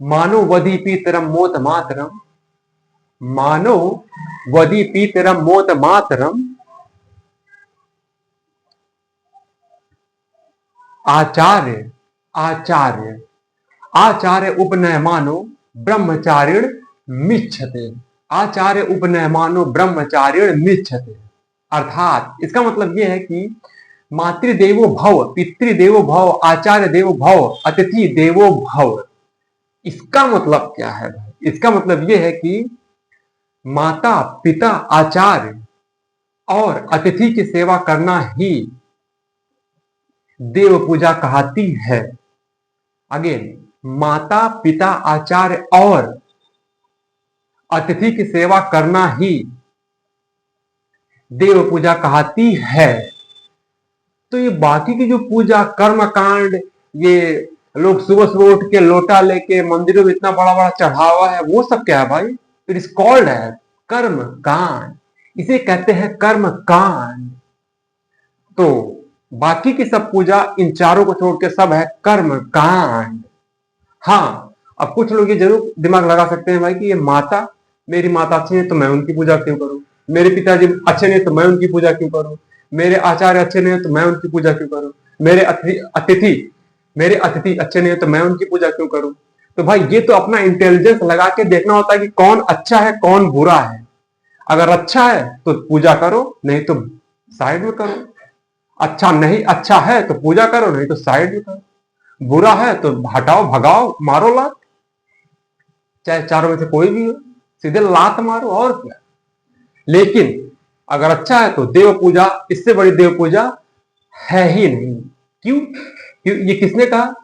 मानो वधी पीतरम मोत मातरम, मानो वधी पीतरम मोत मातरम, आचार्य आचार्य आचार्य उपनयमानो ब्रह्मचारिण मिच्छते, आचार्य उपनयमानो ब्रह्मचारिण मिच्छते। अर्थात इसका मतलब यह है कि मातृदेवो भव, पितृदेवो भव, आचार्य देवो भव, अतिथि देवो भव। इसका मतलब क्या है भाई? इसका मतलब यह है कि माता पिता आचार्य और अतिथि की सेवा करना ही देव पूजा कहती है। अगेन, माता पिता आचार्य और अतिथि की सेवा करना ही देव पूजा कहती है। तो ये बाकी की जो पूजा कर्म कांड, ये लोग सुबह सुबह उठ के लोटा लेके मंदिरों में इतना बड़ा बड़ा चढ़ावा है, वो सब क्या है भाई? इट इज कॉल्ड है कर्म कांड, इसे कहते हैं कर्म कांड। तो बाकी की सब पूजा इन चारों को छोड़ के सब है कर्म कांड। हाँ, अब कुछ लोग ये जरूर दिमाग लगा सकते हैं भाई कि ये माता, मेरी माता अच्छी है तो मैं उनकी पूजा क्यों करूं, मेरे पिताजी अच्छे नहीं तो मैं उनकी पूजा क्यों करूं, मेरे आचार्य अच्छे नहीं तो मैं उनकी पूजा क्यों करूं, मेरे अतिथि अच्छे नहीं तो मैं उनकी पूजा क्यों करूं। तो भाई ये तो अपना इंटेलिजेंस लगा के देखना होता है कि कौन अच्छा है कौन बुरा है। अगर अच्छा है तो पूजा करो, नहीं तो साइड में करो। अच्छा है तो पूजा करो, नहीं तो साइड में करो। बुरा है तो हटाओ, भगाओ, मारो लात, चाहे चारों में से कोई भी हो, सीधे लात मारो और क्या। लेकिन अगर अच्छा है तो देव पूजा, इससे बड़ी देव पूजा है ही नहीं। क्यों? ये किसने कहा?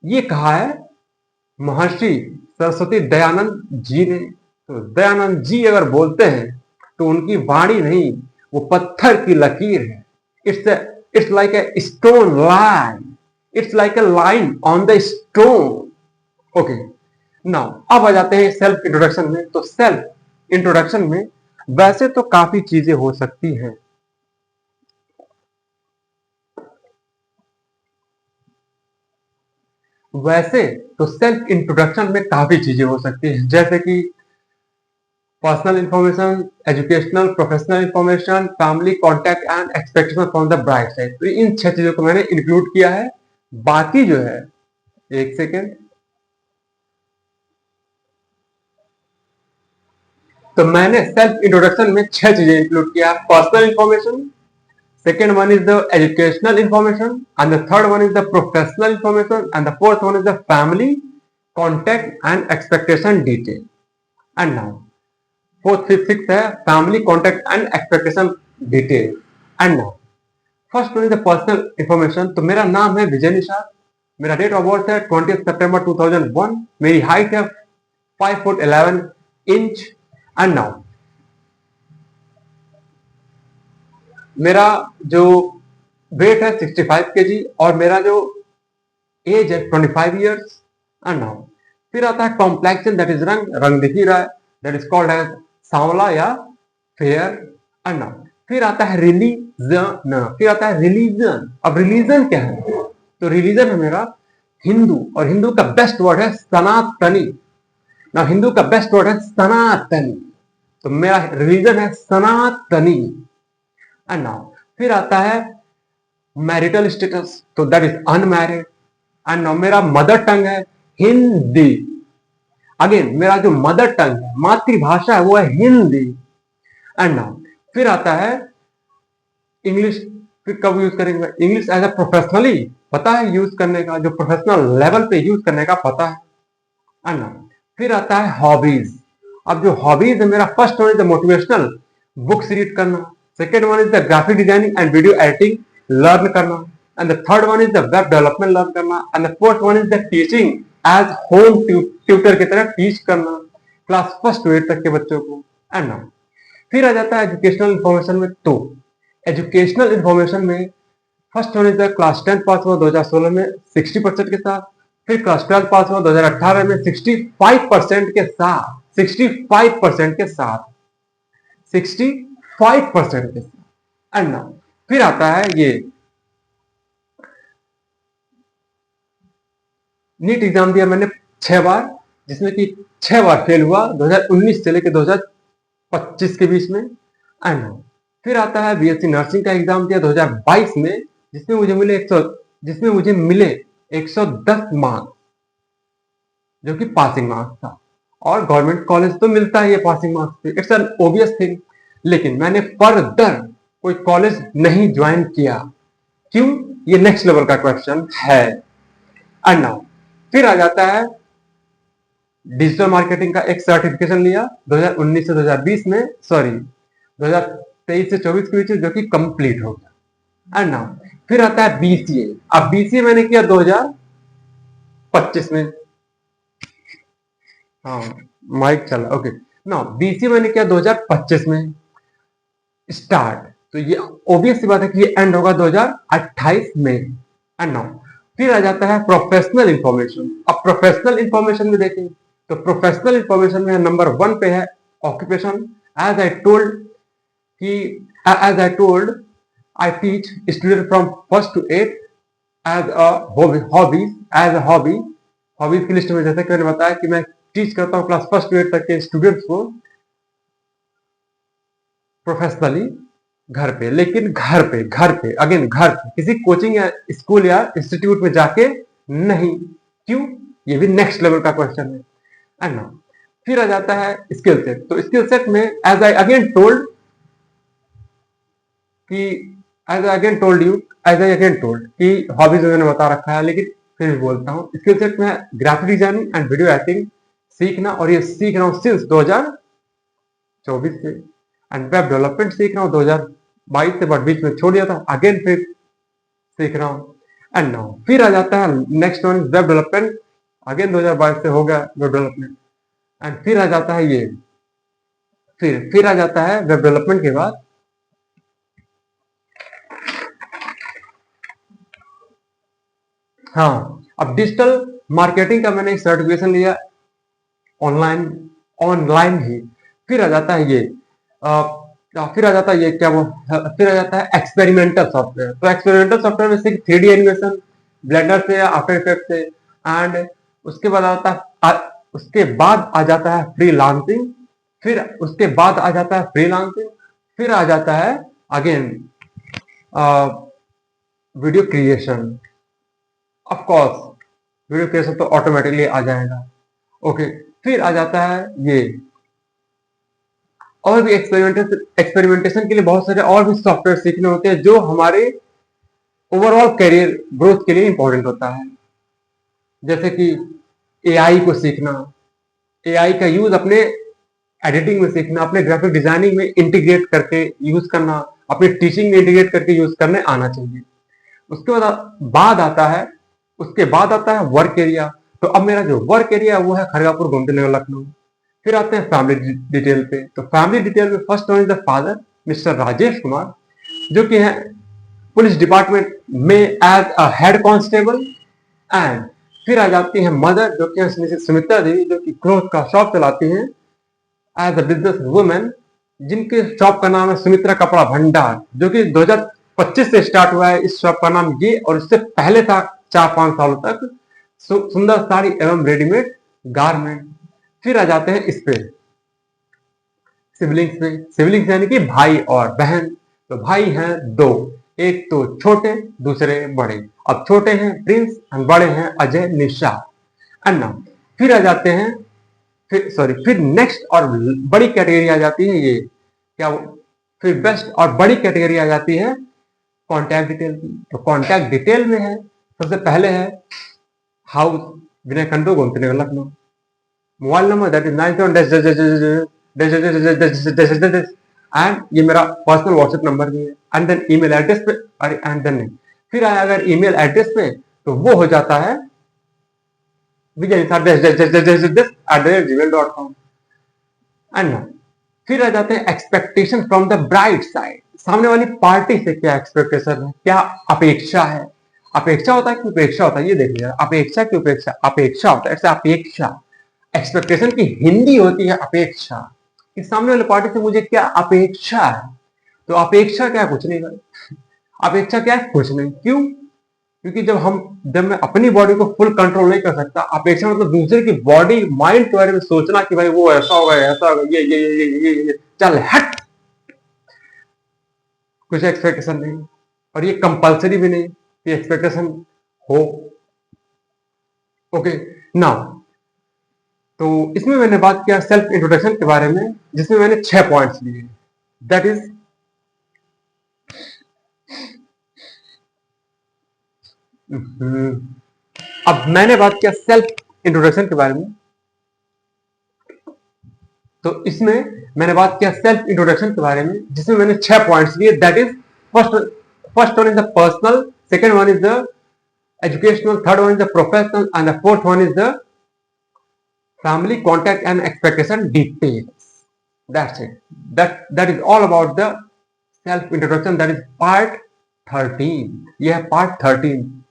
ये कहा है महर्षि सरस्वती दयानंद जी ने। तो दयानंद जी अगर बोलते हैं तो उनकी वाणी नहीं, वो पत्थर की लकीर है। It's like a stone line, it's like a line on the stone. Okay, now अब आ जाते हैं सेल्फ इंट्रोडक्शन में। तो सेल्फ इंट्रोडक्शन में वैसे तो काफी चीजें हो सकती हैं। वैसे तो सेल्फ इंट्रोडक्शन में काफी चीजें हो सकती हैं, जैसे कि personal information, educational, professional information, family contact and expectation from the bride side. तो इन 6 चीजों को मैंने इंक्लूड किया है। बाकी जो है, एक सेकेंड, तो मैंने सेल्फ इंट्रोडक्शन में 6 चीजें इंक्लूड किया है। Personal information, second one is the educational information, and the third one is the professional information, and the fourth one is the family contact and expectation detail. And now fourth fifth sixth है family contact and expectation detail. And now first one is the personal information. तो मेरा नाम है विजय निषाद, मेरा date of birth है 20 सितंबर 2001, मेरी height है 5 foot 11 inch. And now मेरा जो वेट है 65 kg और मेरा जो एज है 25 ईयर्स। एंड नाउ फिर आता है कॉम्प्लेक्शन, दैट इज रंग दिख ही रहा है, दैट इज कॉल्ड एज सांवला या फेयर। एंड नाउ फिर आता है रिलीजन। अब रिलीजन क्या है? तो रिलीजन है मेरा हिंदू, और हिंदू का बेस्ट वर्ड है सनातनी। ना हिंदू का बेस्ट वर्ड है सनातनी, तो मेरा रिलीजन है सनातनी। एंड नाउ फिर आता है मैरिटल स्टेटस, तो that is unmarried. And now मेरा मदर टंग है हिंदी। अगेन मेरा जो मदर टंग है, मातृभाषा है, वो है हिंदी। एंड नाउ फिर आता है इंग्लिश। फिर कब यूज करेंगे इंग्लिश? एज ए प्रोफेशनली पता है यूज करने का, जो प्रोफेशनल लेवल पे यूज करने का पता है। एंड नाउ फिर आता है हॉबीज। अब जो हॉबीज है मेरा, first one is the motivational, books read करना। Second one is the graphic designing and video editing learn करना। And the third one is the web development learn करना। And the fourth one is the teaching as home tutor की तरह teach करना class 1 से 8 तक के बच्चों को। एंड नाउ फिर आ जाता है एजुकेशनल इंफॉर्मेशन में। तो एजुकेशनल इंफॉर्मेशन में first one is the class 10 पास हुआ 2016 में 60% के साथ। फिर क्लास 12 पास हुआ 2018 में 65% के साथ, 65% के साथ, 65% के साथ। एंड नाउ फिर आता है ये नीट एग्जाम दिया मैंने 6 बार, जिसमें कि 6 बार फेल हुआ 2019 से लेकर 2025 के बीच में। एंड फिर आता है बीएससी नर्सिंग का एग्जाम दिया 2022 में, जिसमें मुझे मिले 110 मार्क्स, जो कि पासिंग मार्क्स था। और गवर्नमेंट कॉलेज तो मिलता है ये पासिंग मार्क्स पे, इट्स एन ओबियस थिंग। लेकिन मैंने फर्दर कोई कॉलेज नहीं ज्वाइन किया। क्यों? ये नेक्स्ट लेवल का क्वेश्चन है। एंड नाउ फिर आ जाता है डिजिटल मार्केटिंग का एक सर्टिफिकेशन लिया 2019 से 2020 में, सॉरी 2023 से 24 के बीच में, जो कि कंप्लीट हो गया। एंड नाउ फिर आता है बीसीए। अब बीसीए मैंने किया 2025 में। हाँ, माइक चला, ओके। नाउ बीसीए मैंने किया 2025 में स्टार्ट, तो ये ऑब्वियस सी बात है कि ये एंड होगा 2028 में। एंड नाउ फिर आ जाता है प्रोफेशनल इंफॉर्मेशन। अब प्रोफेशनल इंफॉर्मेशन में देखें तो प्रोफेशनल इंफॉर्मेशन में नंबर 1 पे है occupation. As I told I teach student from 1st to 8th as a hobby. Hobbies की लिस्ट में जैसे कि मैंने बताया कि मैं टीच करता हूँ क्लास 1st to 8th तक के स्टूडेंट्स को प्रोफेशनली घर पे, लेकिन घर पे अगेन घर पे, किसी कोचिंग या स्कूल या इंस्टीट्यूट में जाके नहीं। क्यों? ये भी नेक्स्ट लेवल का क्वेश्चन है। एंड नाउ फिर आ जाता है स्किल सेट। तो स्किल सेट में एज आई अगेन टोल्ड कि हॉबीज मैंने बता रखा है, लेकिन फिर भी बोलता हूँ, स्किल सेट में graphic designing and video editing सीखना, और ये सीख रहा हूँ सिंस 2024 से। एंड वेब डेवलपमेंट सीख रहा हूँ 2022 से, बट बीच में छोड़ दिया था, अगेन फिर सीख रहा हूँ। एंड नाउ फिर आ जाता है next one web development, again 2022 से हो गया वेब डेवलपमेंट। एंड फिर आ जाता है ये फिर आ जाता है वेब डेवलपमेंट के बाद हाँ, अब डिजिटल मार्केटिंग का मैंने एक सर्टिफिकेशन लिया ऑनलाइन ही। फिर आ जाता है ये फिर आ जाता है ये क्या वो फिर आ जाता है एक्सपेरिमेंटल सॉफ्टवेयर। तो एक्सपेरिमेंटल सॉफ्टवेयर में से 3D एनिमेशन ब्लेंडर से या आफ्टर इफेक्ट से। एंड उसके बाद आ जाता है फ्रीलांसिंग। फिर आ जाता है again video creation. Of course video creation तो ऑटोमेटिकली आ जाएगा। ओके, फिर आ जाता है ये और भी एक्सपेरिमेंटेशन के लिए बहुत सारे और भी सॉफ्टवेयर सीखने होते हैं, जो हमारे ओवरऑल करियर ग्रोथ के लिए इंपॉर्टेंट होता है। जैसे कि एआई को सीखना, एआई का यूज अपने एडिटिंग में सीखना, अपने ग्राफिक डिजाइनिंग में इंटीग्रेट करके यूज करना, अपने टीचिंग में इंटीग्रेट करके यूज करने आना चाहिए। उसके बाद आता है वर्क एरिया। तो अब मेरा जो वर्क एरिया है वो है खड़गपुर, गोमती नगर, लखनऊ। फिर आते हैं फैमिली डिटेल पे। तो फैमिली डिटेल में first one is the father mister Rajesh Kumar, जो कि है पुलिस डिपार्टमेंट में as a head constable. And फिर आ जाती है मदर, जो कि सुमित्रा देवी, जो कि क्लोथ का शॉप चलाती हैं एज अ बिजनेस वुमेन, जिनके शॉप का नाम है सुमित्रा कपड़ा भंडार, जो कि 2025 से स्टार्ट हुआ है इस शॉप का नाम ये, और इससे पहले था 4-5 सालों तक सुंदर साड़ी एवं रेडीमेड गारमेंट। फिर आ जाते हैं इस पे सिबलिंग्स यानी कि भाई और बहन। तो भाई हैं 2, एक तो छोटे दूसरे बड़े। अब छोटे हैं प्रिंस और बड़े हैं अजय निशा। अन्ना फिर आ जाते हैं फिर नेक्स्ट और बड़ी कैटेगरी आ जाती है ये क्या फिर बेस्ट और बड़ी कैटेगरी आ जाती है कॉन्टैक्ट डिटेल की। तो कॉन्टैक्ट डिटेल में है सबसे पहले है house Vinay Khand, Gomti Nagar, Lucknow. Mobile number that is 9 and ये मेरा पर्सनल व्हाट्सएप नंबर भी है। एंड देन ईमेल एड्रेस पे एंड देन फिर आया अगर ईमेल एड्रेस पे तो वो हो जाता है vijayanisar@gmail.com। एंड फिर आ जाते हैं expectation from the bright side. सामने वाली पार्टी से क्या एक्सपेक्टेशन है, क्या अपेक्षा है। अपेक्षा होता है कि उपेक्षा होता है, ये देख लिया। अपेक्षा की उपेक्षा, अपेक्षा होता है, ऐसे अपेक्षा। एक्सपेक्टेशन की हिंदी होती है अपेक्षा, कि सामने वाले पार्टी से मुझे क्या अपेक्षा है। तो अपेक्षा क्या, कुछ नहीं भाई, अपेक्षा क्या है, कुछ नहीं। क्यों? क्योंकि जब मैं अपनी बॉडी को फुल कंट्रोल नहीं कर सकता, अपेक्षा मतलब दूसरे की बॉडी माइंड के बारे में सोचना कि भाई वो ऐसा होगा, ऐसा होगा, ये चल हट, कुछ एक्सपेक्टेशन नहीं, और ये कंपल्सरी भी नहीं कि एक्सपेक्टेशन हो। ओके नाउ, तो इसमें मैंने बात किया सेल्फ इंट्रोडक्शन के बारे में, जिसमें मैंने 6 पॉइंट्स लिए। दैट इज अब मैंने बात किया सेल्फ इंट्रोडक्शन के बारे में, तो इसमें मैंने बात किया सेल्फ इंट्रोडक्शन के बारे में, जिसमें मैंने 6 पॉइंट्स लिए। That is first one is the personal, second one is the educational, third one is the professional, and the fourth one is the family, contact and expectation details. That's it. That is all about the self introduction. That is part 13. यह है part 13.